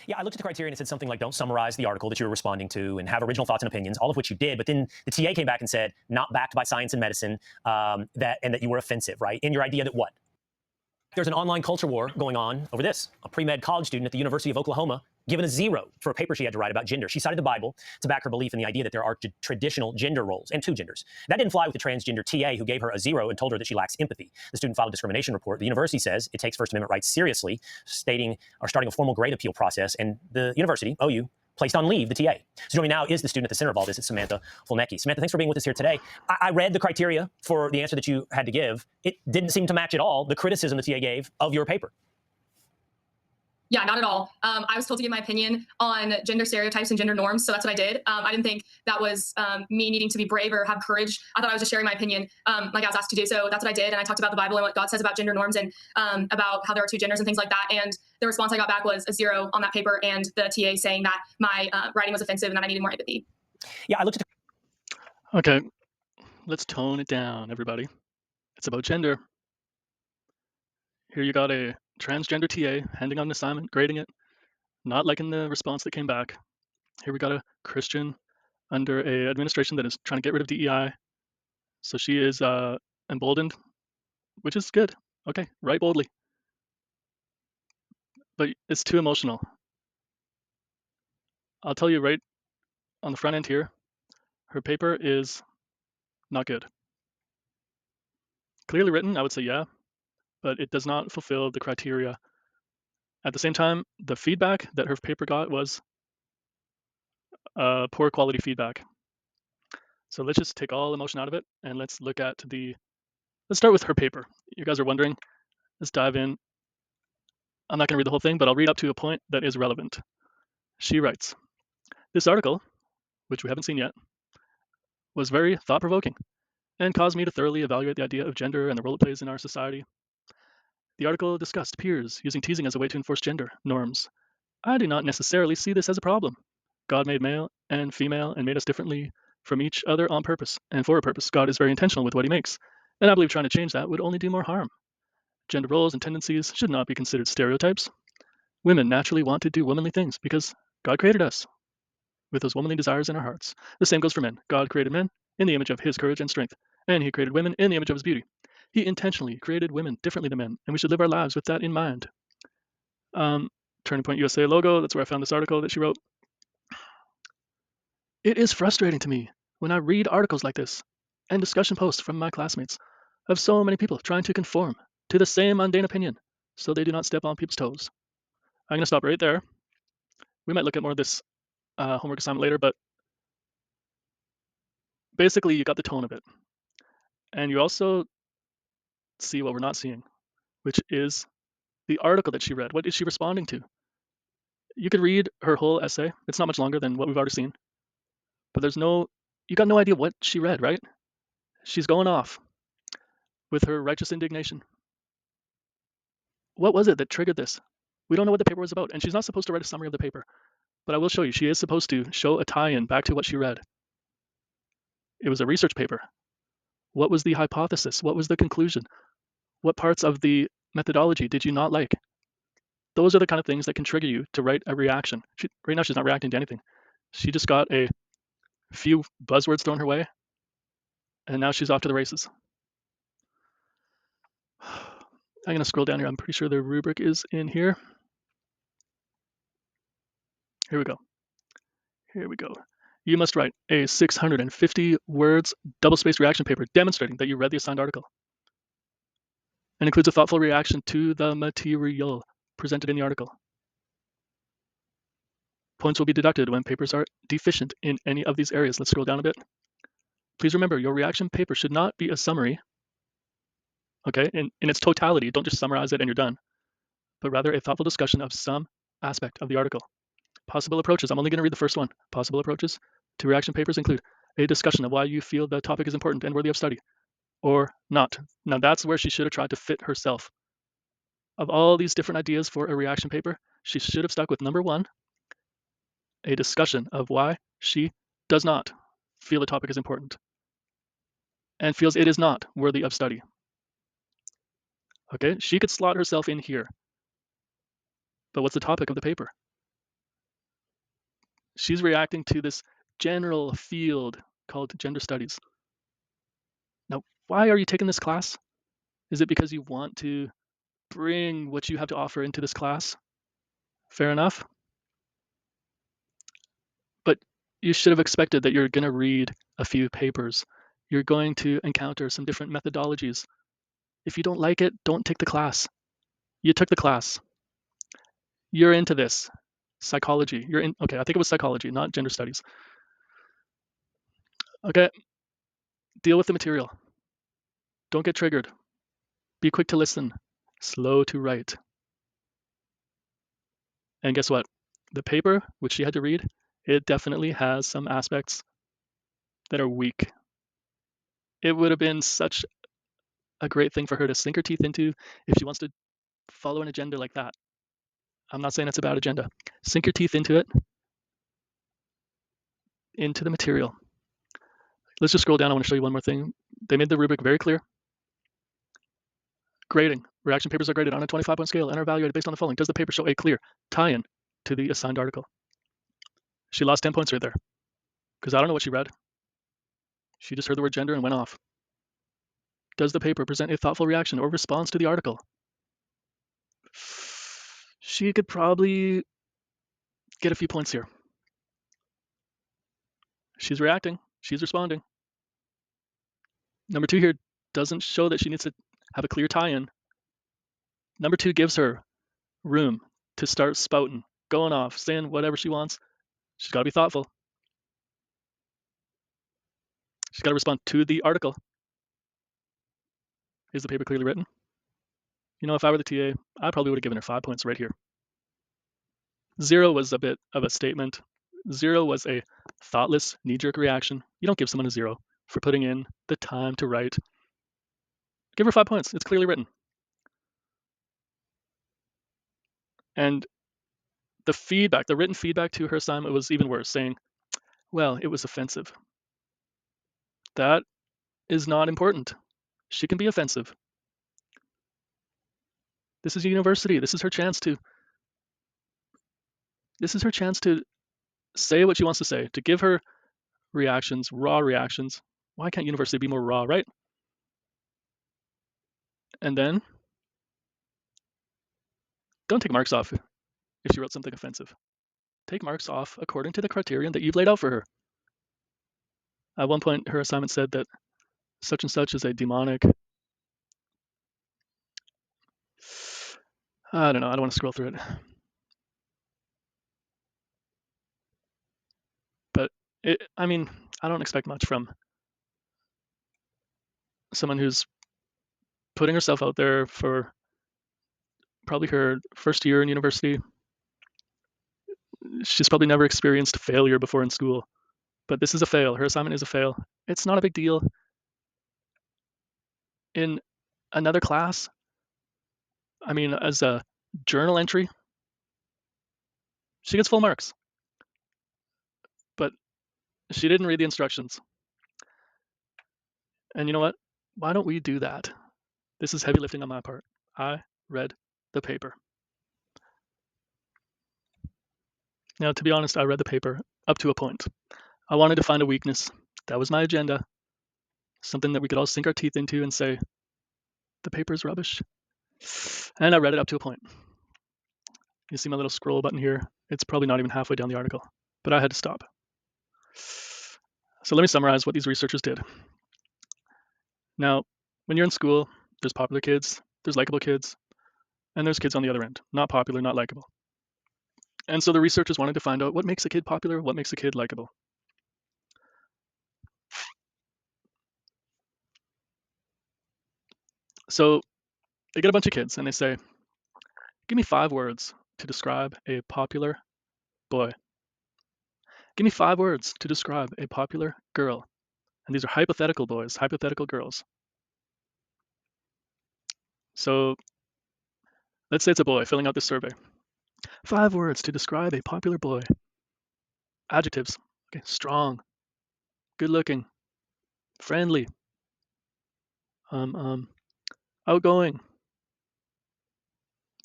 Yeah, I looked at the criteria and it said something like don't summarize the article that you were responding to and have original thoughts and opinions, all of which you did. But then the TA came back and said not backed by science and medicine, that you were offensive, right? In your idea that what? There's an online culture war going on over this. A pre-med college student at the University of Oklahoma given a 0 for a paper she had to write about gender. She cited the Bible to back her belief in the idea that there are traditional gender roles and two genders. That didn't fly with the transgender TA who gave her a 0 and told her that she lacks empathy. The student filed a discrimination report. The university says it takes First Amendment rights seriously, starting a formal grade appeal process. And the university, OU, placed on leave the TA. So joining me now is the student at the center of all this. It's Samantha Fulnecki. Samantha, thanks for being with us here today. I read the criteria for the answer that you had to give. It didn't seem to match at all the criticism the TA gave of your paper. Yeah, not at all. I was told to give my opinion on gender stereotypes and gender norms, so that's what I did. I didn't think that was me needing to be brave or have courage. I thought I was just sharing my opinion like I was asked to do, so that's what I did. And I talked about the Bible and what God says about gender norms and about how there are two genders and things like that. And the response I got back was a 0 on that paper and the TA saying that my writing was offensive and that I needed more empathy. Yeah, I looked at the Okay, let's tone it down, everybody. It's about gender. Here you got a transgender TA handing out an assignment, grading it, not liking the response that came back. Here we got a Christian under a administration that is trying to get rid of DEI. So she is emboldened, which is good. Okay, write boldly. But it's too emotional. I'll tell you right on the front end here, her paper is not good. Clearly written, I would say yeah, but it does not fulfill the criteria. At the same time, the feedback that her paper got was poor quality feedback. So let's just take all emotion out of it and let's start with her paper. You guys are wondering, let's dive in. I'm not going to read the whole thing, but I'll read up to a point that is relevant. She writes, this article, which we haven't seen yet, was very thought-provoking and caused me to thoroughly evaluate the idea of gender and the role it plays in our society. The article discussed peers using teasing as a way to enforce gender norms. I do not necessarily see this as a problem. God made male and female and made us differently from each other on purpose and for a purpose. God is very intentional with what he makes, and I believe trying to change that would only do more harm. Gender roles and tendencies should not be considered stereotypes. Women naturally want to do womanly things because God created us with those womanly desires in our hearts. The same goes for men. God created men in the image of his courage and strength, and he created women in the image of his beauty. He intentionally created women differently than men, and we should live our lives with that in mind. Turning Point USA logo, that's where I found this article that she wrote. It is frustrating to me when I read articles like this and discussion posts from my classmates of so many people trying to conform to the same mundane opinion so they do not step on people's toes. I'm going to stop right there. We might look at more of this homework assignment later, but basically you got the tone of it. And you also see what we're not seeing, which is the article that she read. What is she responding to? You could read her whole essay. It's not much longer than what we've already seen. But you got no idea what she read, right? She's going off with her righteous indignation. What was it that triggered this? We don't know what the paper was about, and she's not supposed to write a summary of the paper. But I will show you, she is supposed to show a tie-in back to what she read. It was a research paper. What was the hypothesis? What was the conclusion? What parts of the methodology did you not like? Those are the kind of things that can trigger you to write a reaction. Right now, she's not reacting to anything. She just got a few buzzwords thrown her way, and now she's off to the races. I'm going to scroll down here. I'm pretty sure the rubric is in here. Here we go. Here we go. You must write a 650 words double-spaced reaction paper demonstrating that you read the assigned article and includes a thoughtful reaction to the material presented in the article. Points will be deducted when papers are deficient in any of these areas. Let's scroll down a bit. Please remember, your reaction paper should not be a summary, okay, in its totality. Don't just summarize it and you're done, but rather a thoughtful discussion of some aspect of the article. Possible approaches. I'm only going to read the first one. Possible approaches to reaction papers include a discussion of why you feel the topic is important and worthy of study, or not. Now that's where she should have tried to fit herself. Of all these different ideas for a reaction paper, she should have stuck with number 1, a discussion of why she does not feel the topic is important and feels it is not worthy of study. Okay, she could slot herself in here. But what's the topic of the paper? She's reacting to this general field called gender studies. Now, why are you taking this class? Is it because you want to bring what you have to offer into this class? Fair enough. But you should have expected that you're going to read a few papers. You're going to encounter some different methodologies. If you don't like it, don't take the class. You took the class. You're into this. Psychology. Okay, I think it was psychology, not gender studies. Okay, deal with the material. Don't get triggered. Be quick to listen, slow to write. And guess what? The paper, which she had to read, it definitely has some aspects that are weak. It would have been such a great thing for her to sink her teeth into if she wants to follow an agenda like that. I'm not saying it's a bad agenda. Sink your teeth into it, into the material. Let's just scroll down. I want to show you one more thing. They made the rubric very clear. Grading. Reaction papers are graded on a 25-point scale and are evaluated based on the following. Does the paper show a clear tie-in to the assigned article? She lost 10 points right there because I don't know what she read. She just heard the word gender and went off. Does the paper present a thoughtful reaction or response to the article? She could probably get a few points here. She's reacting. She's responding. Number 2 here doesn't show that she needs to have a clear tie-in. Number 2 gives her room to start spouting, going off, saying whatever she wants. She's got to be thoughtful. She's got to respond to the article. Is the paper clearly written? You know, if I were the TA, I probably would have given her 5 points right here. 0 was a bit of a statement. 0 was a thoughtless, knee-jerk reaction. You don't give someone a 0 for putting in the time to write. Give her 5 points. It's clearly written. And the feedback, the written feedback to her assignment was even worse, saying, well, it was offensive. That is not important. She can be offensive. This is a university. This is her chance to say what she wants to say, to give her reactions, raw reactions. Why can't university be more raw, right? And then don't take marks off if she wrote something offensive. Take marks off according to the criterion that you've laid out for her. At one point, her assignment said that such and such is a demonic. I don't know. I don't want to scroll through it. But I mean, I don't expect much from someone who's putting herself out there for probably her first year in university. She's probably never experienced failure before in school, but this is a fail. Her assignment is a fail. It's not a big deal. In another class, I mean, as a journal entry, she gets full marks. But she didn't read the instructions. And you know what? Why don't we do that? This is heavy lifting on my part. I read the paper. Now, to be honest, I read the paper up to a point. I wanted to find a weakness. That was my agenda. Something that we could all sink our teeth into and say, the paper is rubbish. And I read it up to a point. You see my little scroll button here? It's probably not even halfway down the article, but I had to stop. So let me summarize what these researchers did. Now, when you're in school, there's popular kids, there's likable kids, and there's kids on the other end, not popular, not likable. And so the researchers wanted to find out what makes a kid popular, what makes a kid likable. So they get a bunch of kids and they say, give me 5 words to describe a popular boy. Give me 5 words to describe a popular girl. And these are hypothetical boys, hypothetical girls. So let's say it's a boy filling out this survey. 5 words to describe a popular boy. Adjectives. Okay, strong, good looking, friendly, outgoing,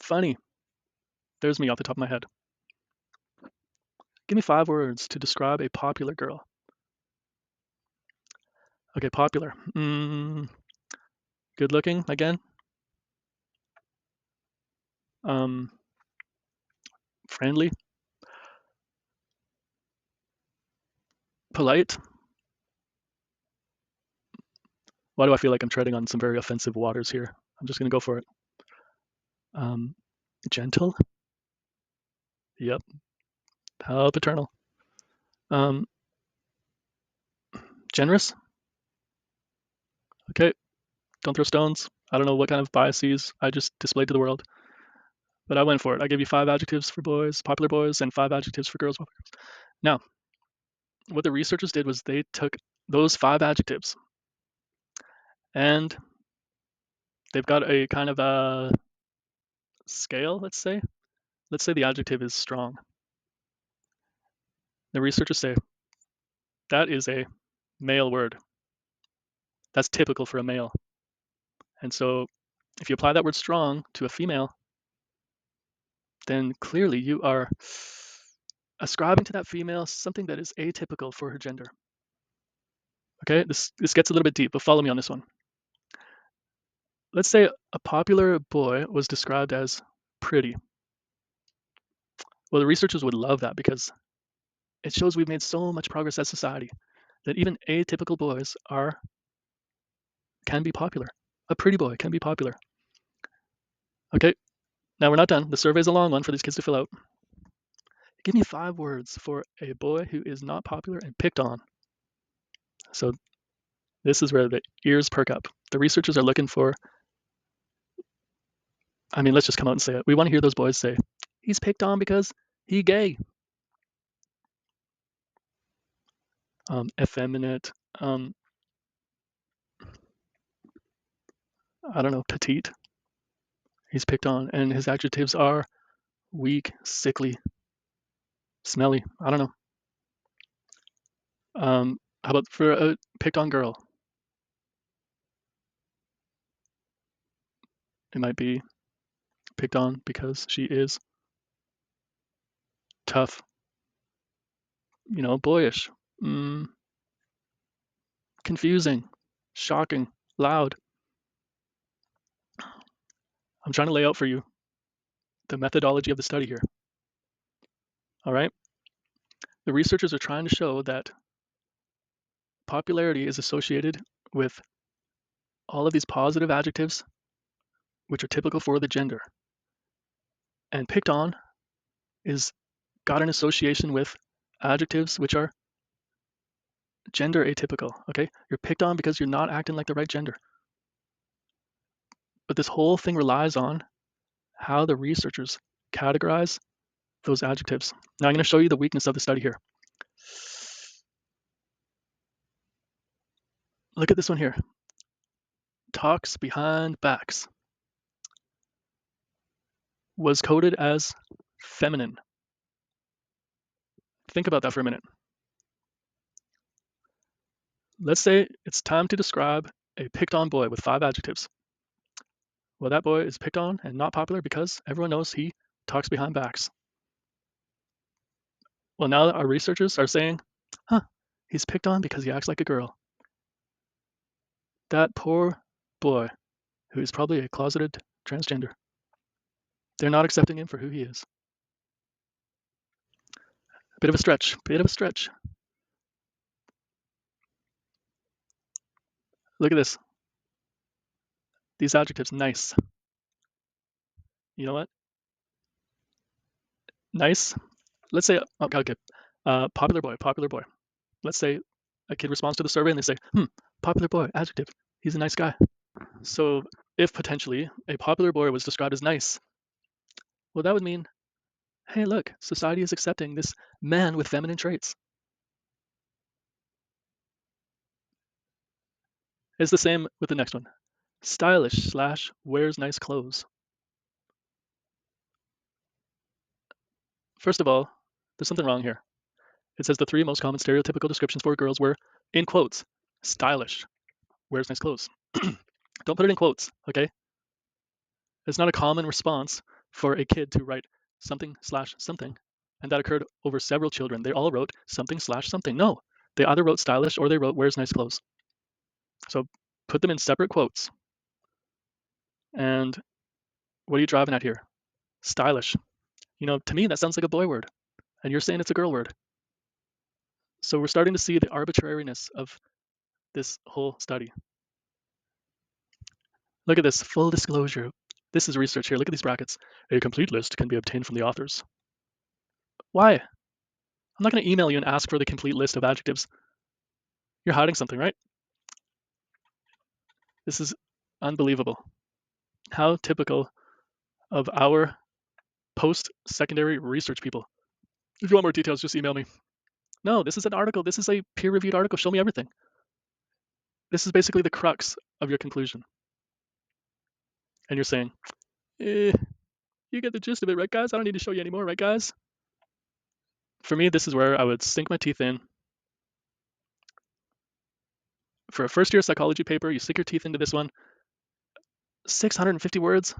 funny. There's me off the top of my head. Give me 5 words to describe a popular girl. Okay, popular. Good looking again. Friendly. Polite. Why do I feel like I'm treading on some very offensive waters here? I'm just going to go for it. Gentle. Yep. How paternal. Generous. Okay. Don't throw stones. I don't know what kind of biases I just displayed to the world, but I went for it. I gave you 5 adjectives for boys, popular boys, and 5 adjectives for girls. Now, what the researchers did was they took those 5 adjectives and they've got a kind of a scale, let's say. Let's say the adjective is strong. The researchers say that is a male word. That's typical for a male. And so if you apply that word strong to a female, then clearly you are ascribing to that female something that is atypical for her gender. Okay, this gets a little bit deep, but follow me on this one. Let's say a popular boy was described as pretty. Well, the researchers would love that because it shows we've made so much progress as society that even atypical boys can be popular. A pretty boy can be popular. Okay, now we're not done. The survey's a long one for these kids to fill out. Give me 5 words for a boy who is not popular and picked on. So this is where the ears perk up. The researchers are looking for, let's just come out and say it. We want to hear those boys say, he's picked on because he gay. Effeminate. I don't know, petite. He's picked on, and his adjectives are weak, sickly, smelly. I don't know. How about for a picked on girl? It might be picked on because she is tough, boyish, confusing, shocking, loud. I'm trying to lay out for you the methodology of the study here. All right. The researchers are trying to show that popularity is associated with all of these positive adjectives, which are typical for the gender. And picked on is got an association with adjectives which are gender atypical. Okay, you're picked on because you're not acting like the right gender. But this whole thing relies on how the researchers categorize those adjectives. Now I'm going to show you the weakness of the study here. Look at this one here. Talks behind backs was coded as feminine. Think about that for a minute. Let's say it's time to describe a picked on boy with 5 adjectives. Well, that boy is picked on and not popular because everyone knows he talks behind backs. Well, now our researchers are saying, he's picked on because he acts like a girl. That poor boy, who is probably a closeted transgender. They're not accepting him for who he is. Bit of a stretch. Look at this. These adjectives, nice. You know what? Nice. Let's say, okay. Popular boy. Let's say a kid responds to the survey and they say, popular boy, adjective. He's a nice guy. So if potentially a popular boy was described as nice, well, that would mean, hey, look, society is accepting this man with feminine traits. It's the same with the next one. Stylish / wears nice clothes. First of all, there's something wrong here. It says the 3 most common stereotypical descriptions for girls were, in quotes, stylish, wears nice clothes. Don't put it in quotes, okay? It's not a common response for a kid to write something / something and that occurred over several children. They all wrote something / something. No, they either wrote stylish or they wrote wears nice clothes. So put them in separate quotes. And what are you driving at here? Stylish. To me, that sounds like a boy word, and you're saying it's a girl word. So we're starting to see the arbitrariness of this whole study. Look at this, full disclosure. This is research here. Look at these brackets. A complete list can be obtained from the authors. Why? I'm not going to email you and ask for the complete list of adjectives. You're hiding something, right? This is unbelievable. How typical of our post-secondary research people. If you want more details, just email me. No, this is an article. This is a peer-reviewed article. Show me everything. This is basically the crux of your conclusion. And you're saying, you get the gist of it, right, guys? I don't need to show you anymore, right, guys? For me, this is where I would sink my teeth in. For a first-year psychology paper, you sink your teeth into this one. 650 words.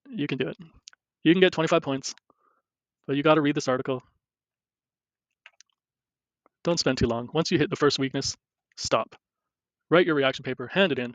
You can do it. You can get 25 points. But you got to read this article. Don't spend too long. Once you hit the first weakness, stop. Write your reaction paper, hand it in,